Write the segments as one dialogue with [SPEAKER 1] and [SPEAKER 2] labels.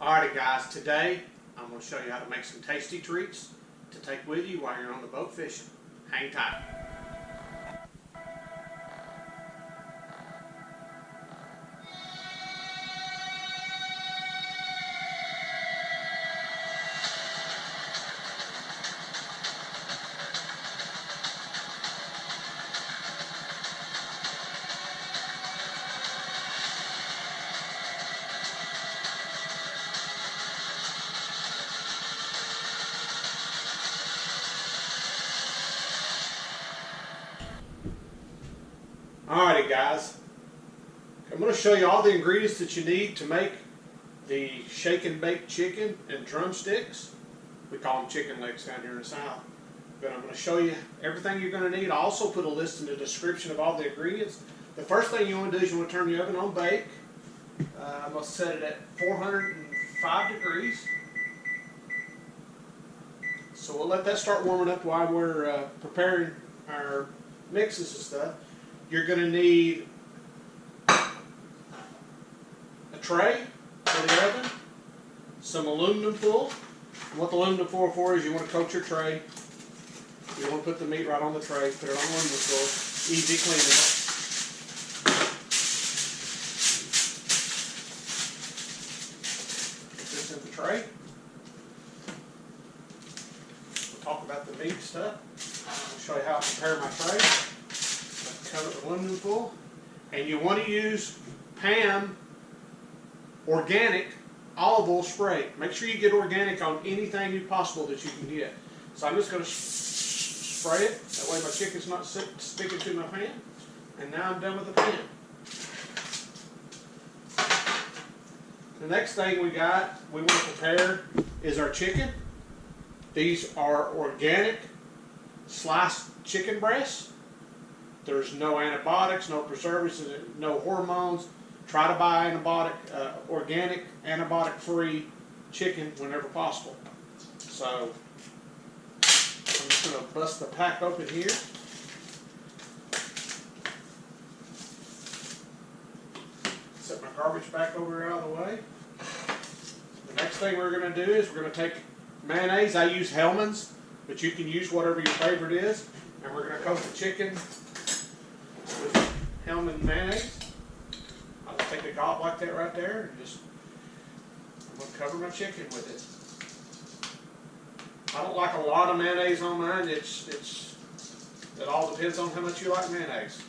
[SPEAKER 1] Alrighty guys, today I'm going to show you how to make some tasty treats to take with you while you're on the boat fishing. Hang tight. Alrighty guys, I'm going to show you all the ingredients that you need to make the shake and bake chicken and drumsticks. We call them chicken legs down here in the South. But I'm going to show you everything you're going to need. I also put a list in the description of all the ingredients. The first thing you want to do is you want to turn the oven on bake. I'm going to set it at 405 degrees. So we'll let that start warming up while we're preparing our mixes and stuff. You're going to need a tray for the oven, some aluminum foil. And what the aluminum foil for is you want to coat your tray. You want to put the meat right on the tray, put it on aluminum foil, easy cleaning. Put this in the tray. We'll talk about the meat stuff. I'll show you how I prepare my tray. Cover it with aluminum foil, and you want to use Pam organic olive oil spray. Make sure you get organic on anything possible that you can get. So I'm just going to spray it. That way my chicken's not sticking to my pan. And now I'm done with the pan. The next thing we want to prepare is our chicken. These are organic sliced chicken breasts. There's no antibiotics, no preservatives, no hormones. Try to buy organic, antibiotic-free chicken whenever possible. So I'm just going to bust the pack open here. Set my garbage bag over here out of the way. The next thing we're going to do is we're going to take mayonnaise. I use Hellmann's, but you can use whatever your favorite is. And we're going to coat the chicken with Hellmann's mayonnaise. I'll just take a gob like that right there and I'm going to cover my chicken with it. I don't like a lot of mayonnaise on mine. It all depends on how much you like mayonnaise.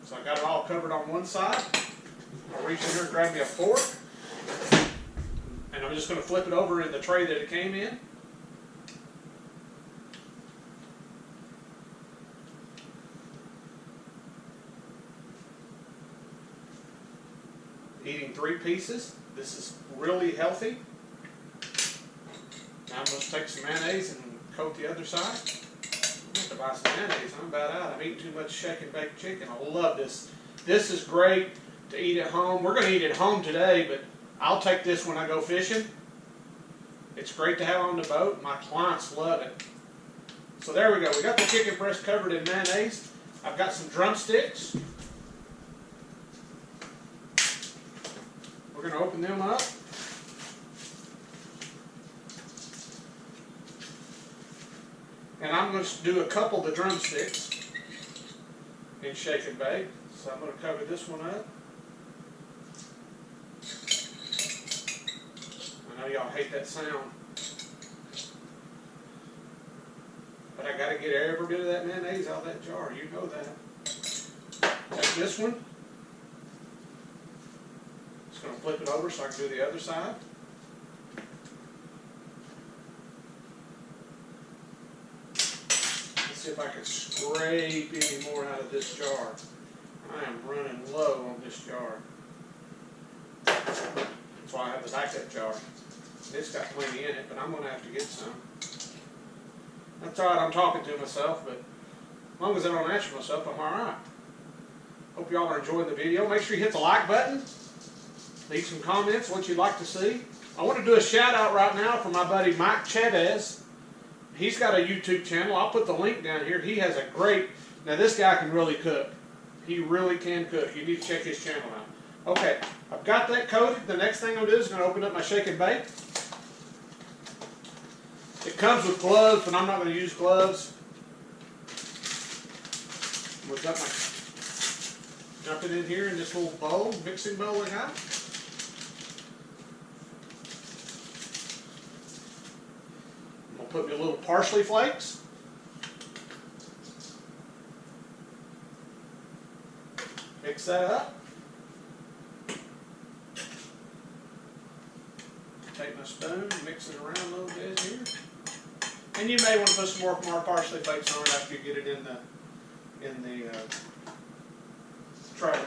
[SPEAKER 1] So I got it all covered on one side. I'll reach in here and grab me a fork. And I'm just going to flip it over in the tray that it came in. Eating 3 pieces. This is really healthy. Now I'm going to take some mayonnaise and coat the other side. I'm going to buy some mayonnaise. I'm about out. I'm eating too much shake and bake chicken. I love this. This is great to eat at home. We're going to eat at home today, but I'll take this when I go fishing. It's great to have on the boat. My clients love it. So there we go. We got the chicken breast covered in mayonnaise. I've got some drumsticks. We're going to open them up. And I'm going to do a couple of the drumsticks in shake and bake. So I'm going to cover this one up. I know y'all hate that sound. But I got to get every bit of that mayonnaise out of that jar. You know that. Take this one. Going to flip it over so I can do the other side. Let's see if I can scrape any more out of this jar. I am running low on this jar. That's why I have the backup jar. It's got plenty in it, but I'm going to have to get some. That's alright, I'm talking to myself, but as long as I don't answer myself, I'm alright. Hope y'all are enjoying the video. Make sure you hit the like button. Leave some comments, what you'd like to see. I want to do a shout out right now for my buddy Mike Chavez. He's got a YouTube channel. I'll put the link down here. He has a great, now this guy can really cook. He really can cook. You need to check his channel out. Okay, I've got that coated. The next thing I'm going to do is going to open up my shake and bake. It comes with gloves, but I'm not going to use gloves. I'm going to dump it in here in this little bowl, mixing bowl I got. I'm going to put me a little parsley flakes. Mix that up. Take my spoon, mix it around a little bit here. And you may want to put some more parsley flakes on it after you get it in the tray.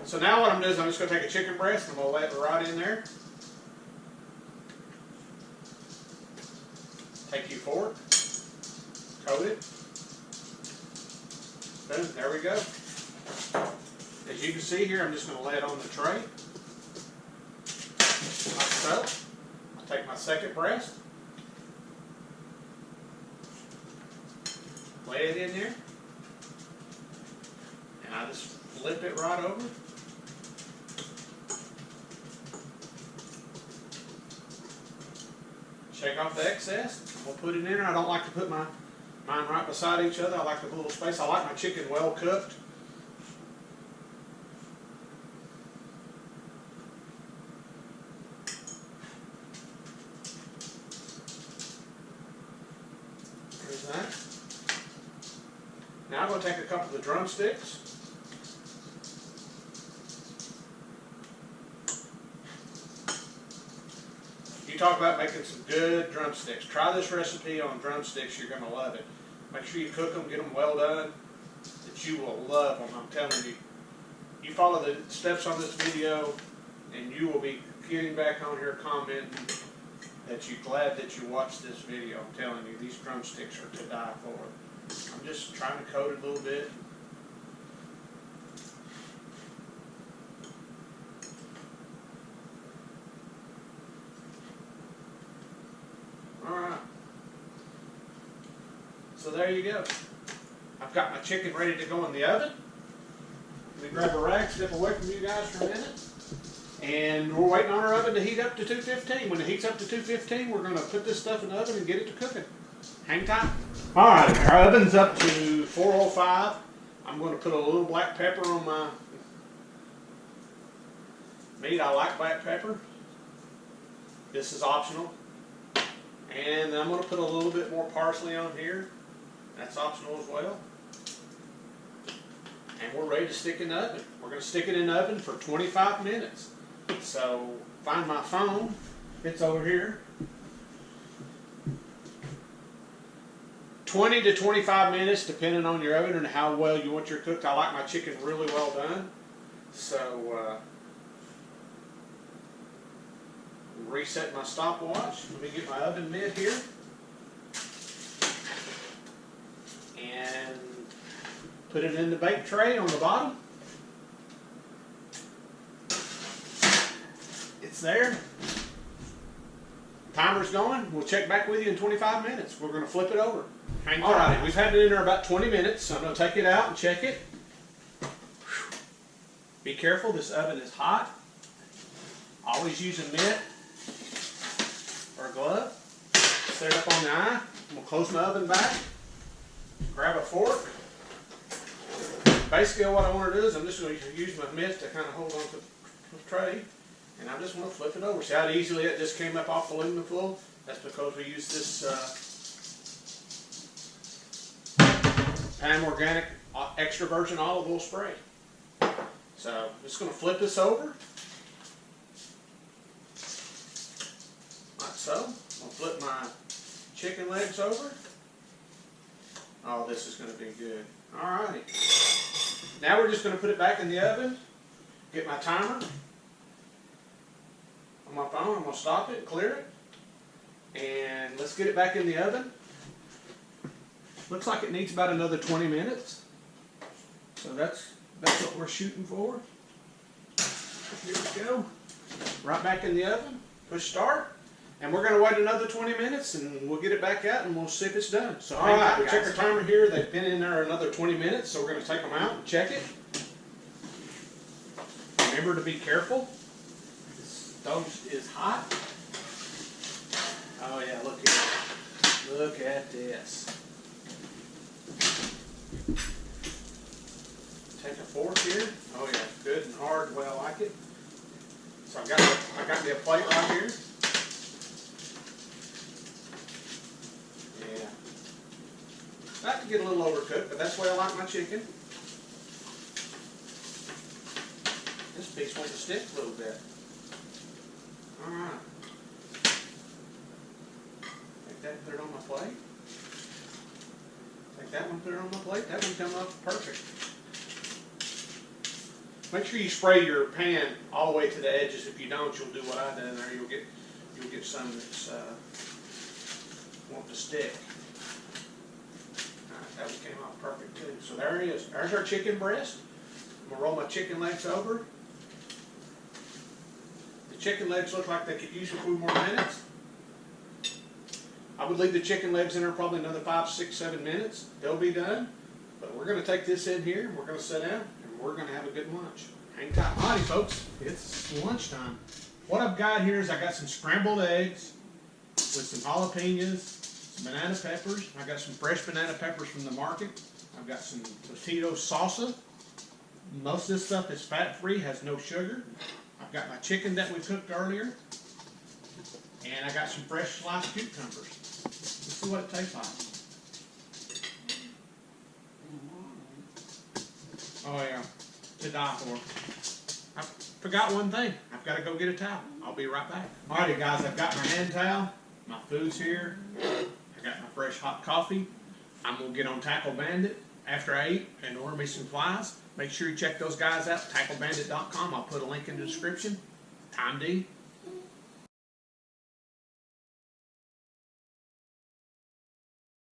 [SPEAKER 1] So now what I'm doing is I'm just going to take a chicken breast and I'm going to lay it right in there. Take your fork, coat it. Boom, there we go. As you can see here, I'm just going to lay it on the tray. Like so. I'll take my second breast. Lay it in there. And I just flip it right over. Shake off the excess. We'll put it in there. I don't like to put mine right beside each other. I like a little space. I like my chicken well cooked. There's that. Now I'm going to take a couple of the drumsticks. You talk about making some good drumsticks. Try this recipe on drumsticks. You're going to love it. Make sure you cook them, get them well done, that you will love them. I'm telling you. You follow the steps on this video, and you will be getting back on here commenting that you're glad that you watched this video. I'm telling you, these drumsticks are to die for. I'm just trying to coat it a little bit. Alright. So there you go. I've got my chicken ready to go in the oven. Let me grab a rag, step away from you guys for a minute. And we're waiting on our oven to heat up to 215. When it heats up to 215, we're going to put this stuff in the oven and get it to cooking. Hang tight. Alright, our oven's up to 405. I'm going to put a little black pepper on my meat. I like black pepper. This is optional. And I'm going to put a little bit more parsley on here. That's optional as well. And we're ready to stick in the oven. We're going to stick it in the oven for 25 minutes. So, find my phone. It's over here. 20 to 25 minutes, depending on your oven and how well you want your cooked. I like my chicken really well done. So, reset my stopwatch. Let me get my oven mitt here. And put it in the bake tray on the bottom. It's there. Timer's going. We'll check back with you in 25 minutes. We're going to flip it over. Alright, we've had it in there about 20 minutes, so I'm going to take it out and check it. Be careful, this oven is hot. Always use a mitt or a glove. Set it up on the eye. I'm going to close my oven back. Grab a fork. Basically what I want to do is I'm just going to use my mitt to kind of hold on to the tray. And I'm just going to flip it over. See how easily it just came up off the aluminum foil? That's because we use this Pam Organic Extra Virgin Olive Oil Spray. So I'm just going to flip this over. Like so. I'm going to flip my chicken legs over. Oh, this is going to be good. Alrighty. Now we're just going to put it back in the oven. Get my timer on my phone. I'm going to stop it, clear it. And let's get it back in the oven. Looks like it needs about another 20 minutes. So that's what we're shooting for. Here we go. Right back in the oven. Push start. And we're going to wait another 20 minutes and we'll get it back out and we'll see if it's done. So alright, we check our timer here. They've been in there another 20 minutes, so we're going to take them out and check it. Remember to be careful. toast is hot. Oh yeah, look here. Look at this. Take a fork here. Oh yeah, good and hard the way I like it. So I got me a plate right here. Yeah. That can get a little overcooked, but that's the way I like my chicken. This piece wants to stick a little bit. Alright. Take that and put it on my plate. Take that one, put it on my plate. That one come up perfect. Make sure you spray your pan all the way to the edges. If you don't, you'll do what I done there. You'll get some that's want to stick. Alright, that one came out perfect too. So there it is. There's our chicken breast. I'm gonna roll my chicken legs over. The chicken legs look like they could use a few more minutes. I would leave the chicken legs in there probably another 5, 6, 7 minutes. They'll be done. But we're going to take this in here, we're going to sit down, and we're going to have a good lunch. Hang tight. Alrighty folks, it's lunchtime. What I've got here is I got some scrambled eggs with some jalapenos, some banana peppers. I got some fresh banana peppers from the market. I've got some Totito salsa. Most of this stuff is fat-free, has no sugar. I've got my chicken that we cooked earlier. And I got some fresh sliced cucumbers. Let's see what it tastes like. Oh yeah, to die for. I forgot one thing. I've got to go get a towel. I'll be right back. Alrighty guys, I've got my hand towel. My food's here. I got my fresh hot coffee. I'm going to get on Tackle Bandit after I eat and order me some flies. Make sure you check those guys out, tacklebandit.com. I'll put a link in the description. Time D.